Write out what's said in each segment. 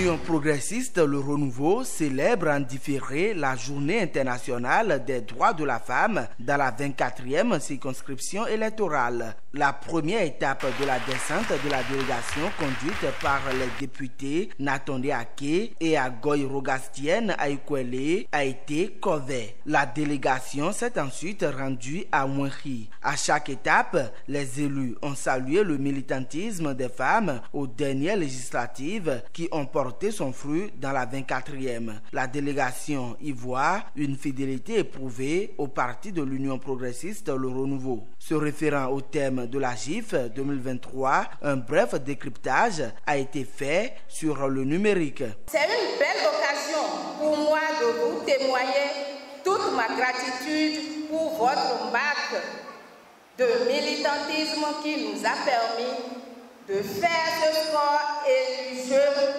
L'Union progressiste Le Renouveau célèbre en différé la Journée internationale des droits de la femme dans la 24e circonscription électorale. La première étape de la descente de la délégation conduite par les députés Natonde Ake et Agoy Rogastienne Aikwele a été Kové. La délégation s'est ensuite rendue à Mouenri. À chaque étape, les élus ont salué le militantisme des femmes aux dernières législatives qui ont porté son fruit dans la 24e. La délégation y voit une fidélité éprouvée au parti de l'Union progressiste Le Renouveau. Se référant au thème de la GIF 2023, un bref décryptage a été fait sur le numérique. C'est une belle occasion pour moi de vous témoigner toute ma gratitude pour votre marque de militantisme qui nous a permis de faire ce score éligible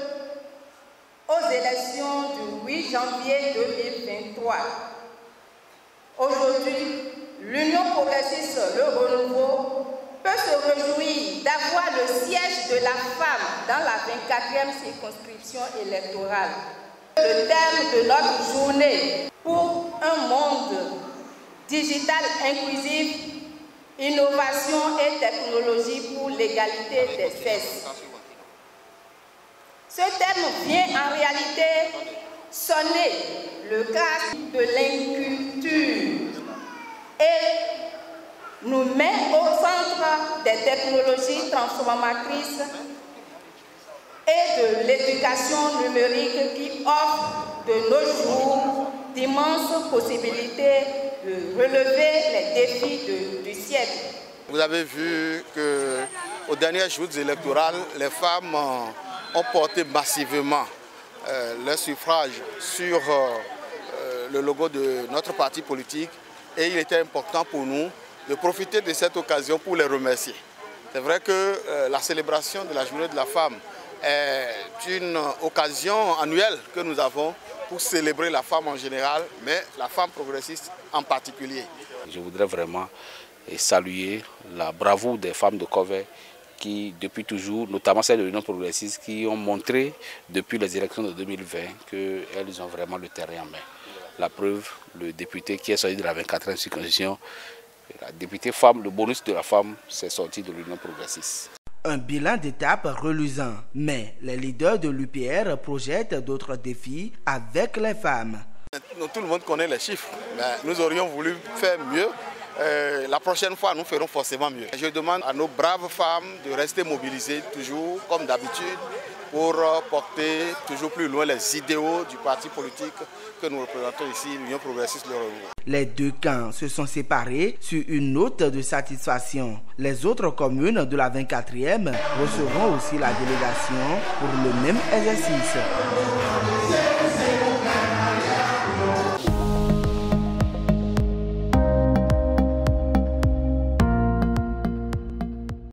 aux élections du 8 janvier 2023. Aujourd'hui, l'Union progressiste Le Renouveau peut se réjouir d'avoir le siège de la femme dans la 24e circonscription électorale. Le thème de notre journée pour un monde digital inclusif, innovation et technologie pour l'égalité des sexes. Ce thème vient en réalité sonner le cas de l'inculture et nous met au centre des technologies transformatrices et de l'éducation numérique qui offre de nos jours d'immenses possibilités de relever les défis du siècle. Vous avez vu qu'aux derniers jours électoraux, les femmes ont porté massivement leur suffrage sur le logo de notre parti politique et il était important pour nous de profiter de cette occasion pour les remercier. C'est vrai que la célébration de la journée de la femme est une occasion annuelle que nous avons pour célébrer la femme en général, mais la femme progressiste en particulier. Je voudrais vraiment saluer la bravoure des femmes de Kové qui, depuis toujours, notamment celles de l'Union progressiste, qui ont montré depuis les élections de 2020 qu'elles ont vraiment le terrain en main. La preuve, le député qui est sorti de la 24e circonscription, la députée femme, le bonus de la femme, c'est sorti de l'Union progressiste. Un bilan d'étape reluisant, mais les leaders de l'UPR projettent d'autres défis avec les femmes. Tout le monde connaît les chiffres, mais nous aurions voulu faire mieux. La prochaine fois, nous ferons forcément mieux. Je demande à nos braves femmes de rester mobilisées toujours comme d'habitude pour porter toujours plus loin les idéaux du parti politique que nous représentons ici, l'Union progressiste Le Renouveau. Les deux camps se sont séparés sur une note de satisfaction. Les autres communes de la 24e recevront aussi la délégation pour le même exercice.